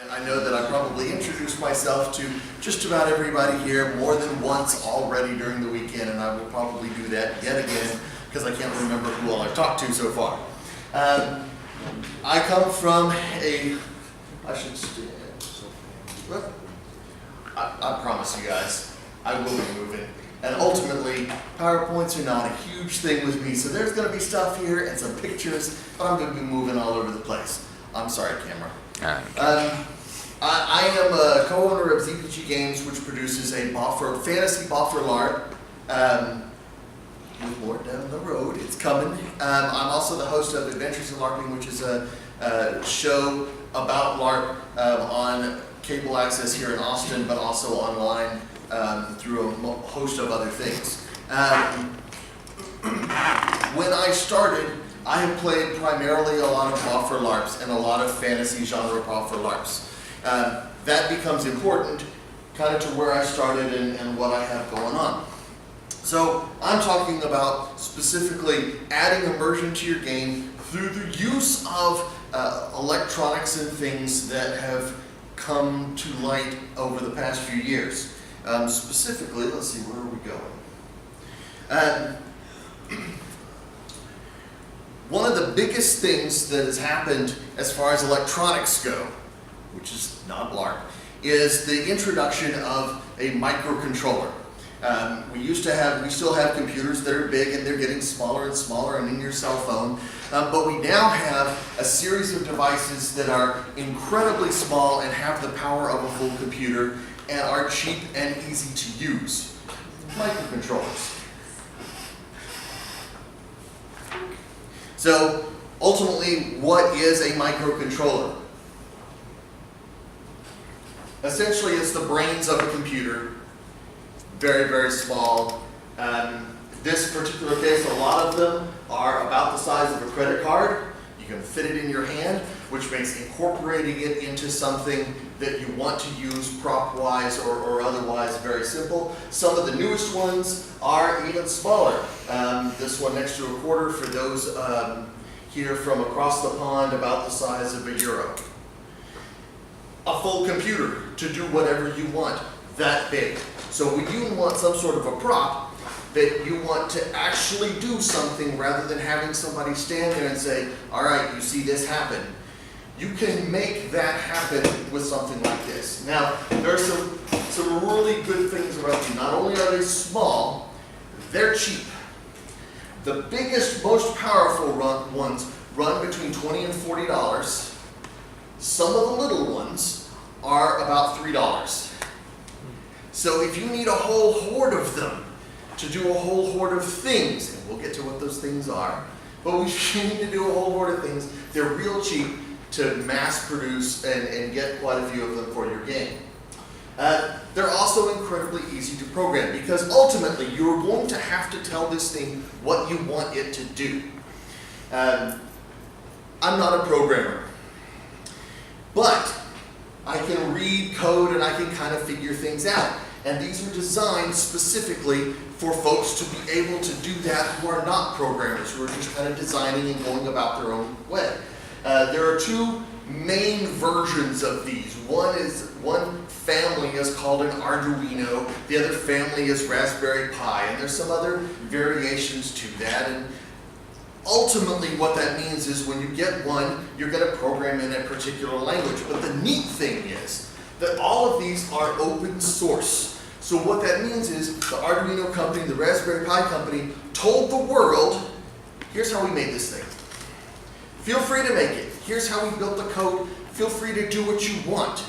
I know that I probably introduced myself to just about everybody here more than once already during the weekend, and I will probably do that yet again because I can't remember who all I've talked to so far. I come from I promise you guys, I will be moving. And ultimately, PowerPoints are not a huge thing with me, so there's going to be stuff here and some pictures, but I'm going to be moving all over the place. I'm sorry, camera. I am a co-owner of ZPG Games, which produces a fantasy boffer LARP. With more down the road, it's coming. I'm also the host of Adventures in LARPing, which is a show about LARP on cable access here in Austin, but also online through a host of other things. When I started, I have played primarily a lot of boffer LARPs and a lot of fantasy genre boffer LARPs. That becomes important kind of to where I started and what I have going on. So I'm talking about specifically adding immersion to your game through the use of electronics and things that have come to light over the past few years. Specifically, let's see, where are we going? One of the biggest things that has happened as far as electronics go, which is not LARP, is the introduction of a microcontroller. We still have computers that are big and they're getting smaller and smaller and in your cell phone, but we now have a series of devices that are incredibly small and have the power of a full computer and are cheap and easy to use. Microcontrollers. So ultimately, what is a microcontroller? Essentially, it's the brains of a computer. Very, very small. This particular case, a lot of them are about the size of a credit card. You can fit it in your hand, which makes incorporating it into something that you want to use prop-wise or otherwise very simple. Some of the newest ones are even smaller. This one next to a quarter for those here from across the pond, about the size of a euro. A full computer to do whatever you want, that big. So when you want some sort of a prop that you want to actually do something rather than having somebody stand there and say, all right, you see this happen. You can make that happen with something like this. Now, there are some really good things about them. Not only are they small, they're cheap. The biggest, most powerful ones run between $20 and $40. Some of the little ones are about $3. So if you need a whole horde of them to do a whole horde of things, and we'll get to what those things are, but you need to do a whole horde of things, they're real cheap to mass produce and get quite a few of them for your game. They're also incredibly easy to program because ultimately you're going to have to tell this thing what you want it to do. I'm not a programmer, but I can read code and I can kind of figure things out. And these are designed specifically for folks to be able to do that who are not programmers, who are just kind of designing and going about their own way. There are two main versions of these. One family is called an Arduino, the other family is Raspberry Pi, and there's some other variations to that. And ultimately what that means is when you get one, you're going to program in a particular language. But the neat thing is that all of these are open source. So what that means is the Arduino company, the Raspberry Pi company, told the world, here's how we made this thing. Feel free to make it. Here's how we built the code. Feel free to do what you want.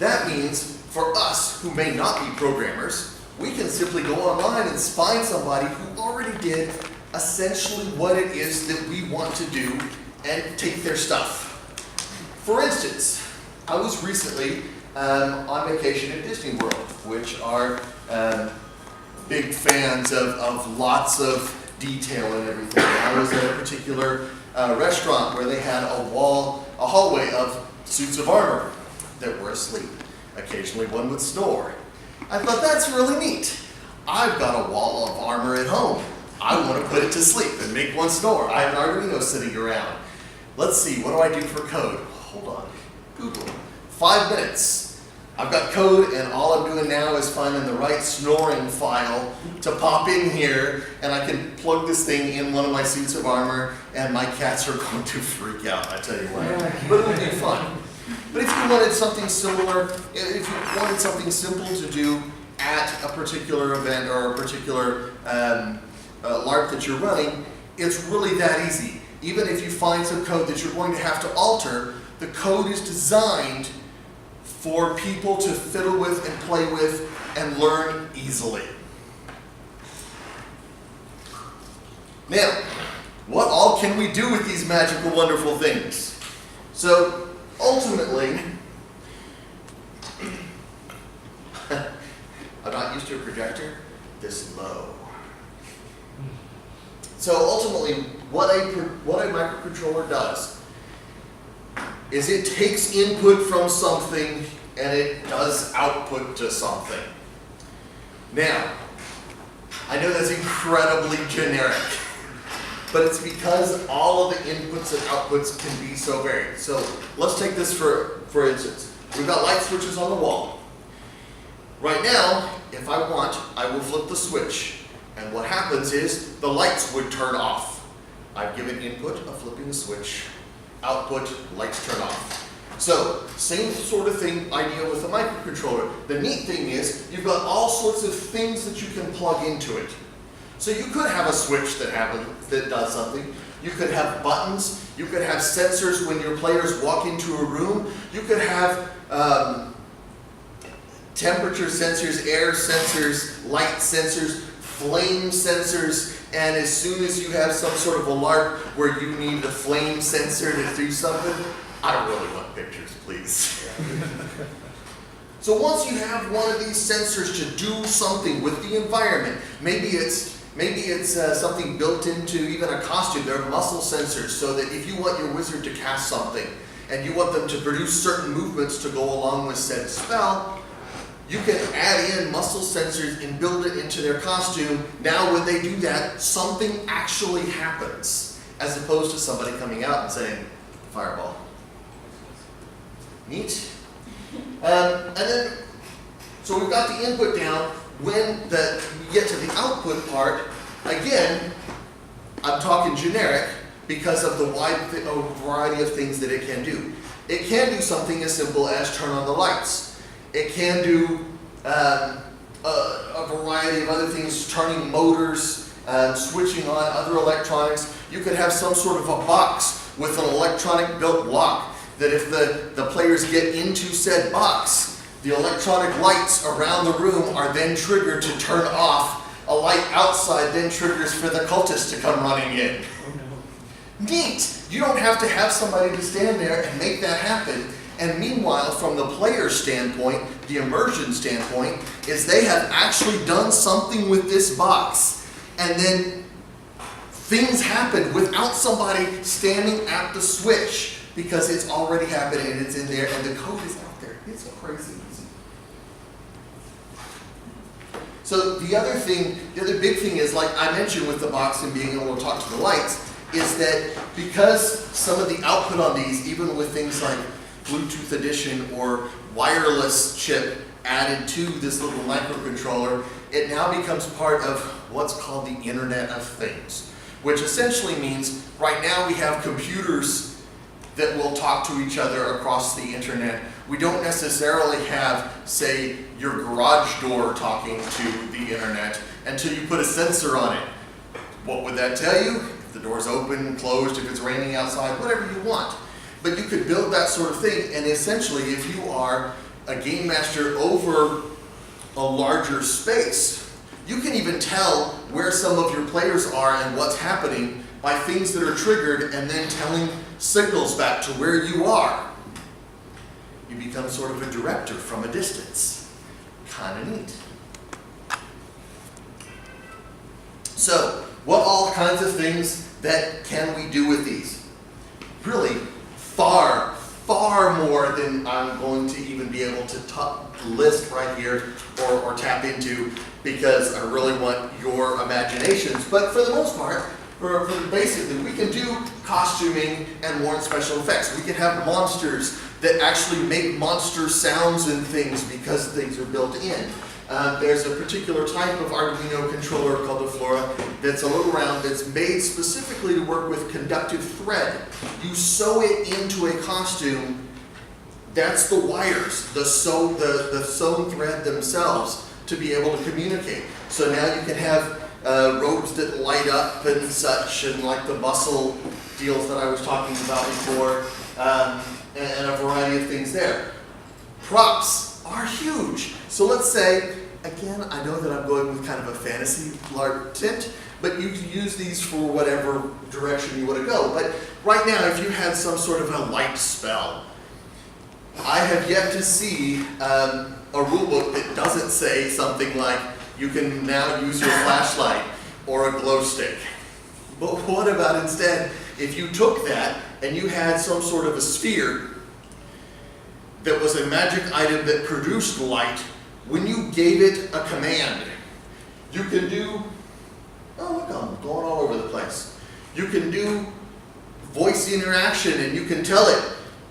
That means for us who may not be programmers, we can simply go online and find somebody who already did essentially what it is that we want to do and take their stuff. For instance, I was recently on vacation at Disney World, which are big fans of lots of detail and everything. I was at a particular restaurant where they had a hallway of suits of armor that were asleep. Occasionally one would snore. I thought, that's really neat. I've got a wall of armor at home. I want to put it to sleep and make one snore. I have an Arduino sitting around. Let's see, what do I do for code? Hold on. Google. 5 minutes. I've got code, and all I'm doing now is finding the right snoring file to pop in here, and I can plug this thing in one of my suits of armor, and my cats are going to freak out, I tell you what. But it'll be fun. But if you wanted something similar, if you wanted something simple to do at a particular event or a particular LARP that you're running, it's really that easy. Even if you find some code that you're going to have to alter, the code is designed for people to fiddle with and play with and learn easily. Now, what all can we do with these magical, wonderful things? So, ultimately, I'm not used to a projector this low. So ultimately, what a microcontroller does is it takes input from something and it does output to something. Now, I know that's incredibly generic, but it's because all of the inputs and outputs can be so varied. So let's take this for instance. We've got light switches on the wall. Right now, if I want, I will flip the switch. And what happens is the lights would turn off. I've given input of flipping the switch. Output, lights turn off. So, same sort of thing, idea with a microcontroller. The neat thing is, you've got all sorts of things that you can plug into it. So you could have a switch that does something. You could have buttons. You could have sensors when your players walk into a room. You could have temperature sensors, air sensors, light sensors, flame sensors, and as soon as you have some sort of a LARP where you need the flame sensor to do something, I don't really want pictures, please. So once you have one of these sensors to do something with the environment, maybe it's something built into even a costume. There are muscle sensors so that if you want your wizard to cast something and you want them to produce certain movements to go along with said spell, you can add in muscle sensors and build it into their costume. Now when they do that, something actually happens, as opposed to somebody coming out and saying, fireball. Neat. And then, so we've got the input down. When we get to the output part, again, I'm talking generic because of the wide variety of things that it can do. It can do something as simple as turn on the lights. It can do a variety of other things, turning motors, switching on other electronics. You could have some sort of a box with an electronic built lock that if the players get into said box, the electronic lights around the room are then triggered to turn off. A light outside then triggers for the cultists to come running in. Oh, no. Neat! You don't have to have somebody to stand there and make that happen. And meanwhile, from the player standpoint, the immersion standpoint, is they have actually done something with this box. And then things happen without somebody standing at the switch because it's already happening and it's in there and the code is out there. It's crazy easy. So the other big thing is, like I mentioned with the box and being able to talk to the lights, is that because some of the output on these, even with things like Bluetooth edition or wireless chip added to this little microcontroller, it now becomes part of what's called the Internet of Things, which essentially means right now we have computers that will talk to each other across the internet. We don't necessarily have, say, your garage door talking to the internet until you put a sensor on it. What would that tell you? If the door's open, closed, if it's raining outside, whatever you want. But you could build that sort of thing, and essentially if you are a game master over a larger space, you can even tell where some of your players are and what's happening by things that are triggered and then telling signals back to where you are. You become sort of a director from a distance. Kind of neat. So, what all kinds of things that can we do with these? Really, far, far more than I'm going to even be able to list right here or tap into, because I really want your imaginations. But for the most part, basically, we can do costuming and more special effects. We can have monsters that actually make monster sounds and things because things are built in. There's a particular type of Arduino controller called the Flora that's a little round that's made specifically to work with conductive thread. You sew it into a costume. That's the wires, the sewn thread themselves to be able to communicate. So now you can have robes that light up and such, and like the muscle deals that I was talking about before, and a variety of things there. Props are huge. So let's say, again, I know that I'm going with kind of a fantasy LARP tint, but you can use these for whatever direction you want to go. But right now, if you had some sort of a light spell, I have yet to see a rulebook that doesn't say something like, you can now use your flashlight or a glow stick. But what about instead, if you took that and you had some sort of a sphere that was a magic item that produced light, when you gave it a command, you can do, oh look, I'm going all over the place. You can do voice interaction and you can tell it,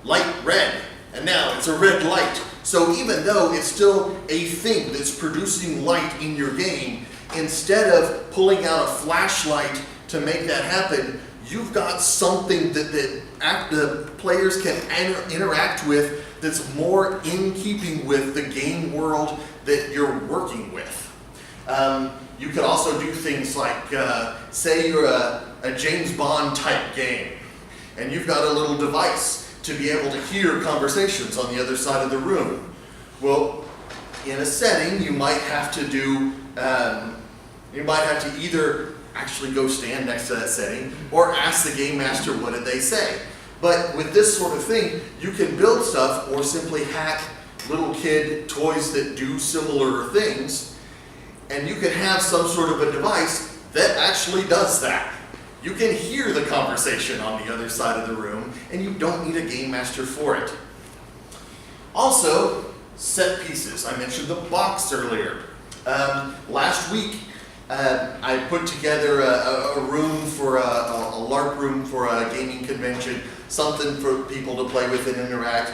light red, and now it's a red light. So even though it's still a thing that's producing light in your game, instead of pulling out a flashlight to make that happen, you've got something that the players can interact with that's more in keeping with the game world that you're working with. You could also do things like, say you're a James Bond type game, and you've got a little device to be able to hear conversations on the other side of the room. Well, in a setting, you might have to do, you might have to either actually go stand next to that setting or ask the game master, what did they say? But with this sort of thing, you can build stuff or simply hack little kid toys that do similar things, and you can have some sort of a device that actually does that. You can hear the conversation on the other side of the room, and you don't need a game master for it. Also, set pieces. I mentioned the box earlier. Last week, I put together a room for a LARP room for a gaming convention, something for people to play with and interact.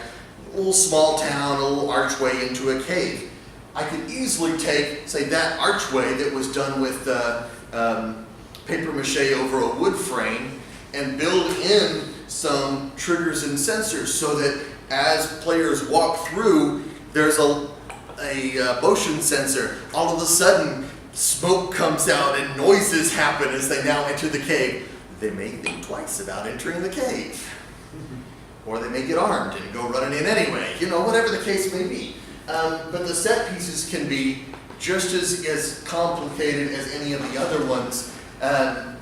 A little small town, a little archway into a cave. I could easily take, say, that archway that was done with paper mache over a wood frame and build in some triggers and sensors so that as players walk through, there's a motion sensor. All of a sudden, smoke comes out and noises happen as they now enter the cave. They may think twice about entering the cave. Or they may get armed and go running in anyway. You know, whatever the case may be. But the set pieces can be just as complicated as any of the other ones. And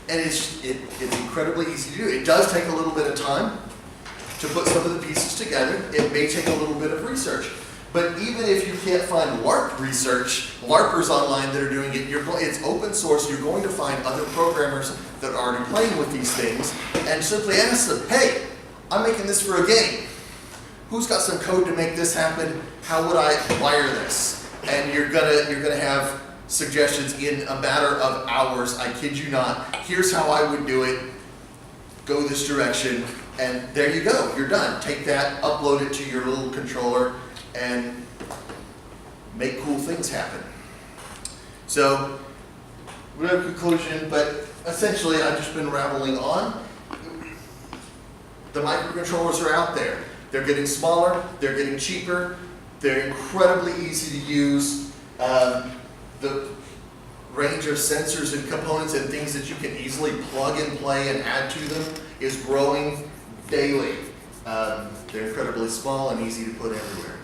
it's incredibly easy to do. It does take a little bit of time to put some of the pieces together. It may take a little bit of research. But even if you can't find LARP research, LARPers online that are doing it, it's open source. You're going to find other programmers that are already playing with these things, and simply ask them, hey, I'm making this for a game. Who's got some code to make this happen? How would I wire this? And you're gonna have suggestions in a matter of hours. I kid you not. Here's how I would do it. Go this direction, and there you go. You're done. Take that, upload it to your little controller, and make cool things happen. So, we have a conclusion, but essentially I've just been rambling on. The microcontrollers are out there. They're getting smaller, they're getting cheaper, they're incredibly easy to use. The range of sensors and components and things that you can easily plug and play and add to them is growing daily. They're incredibly small and easy to put everywhere.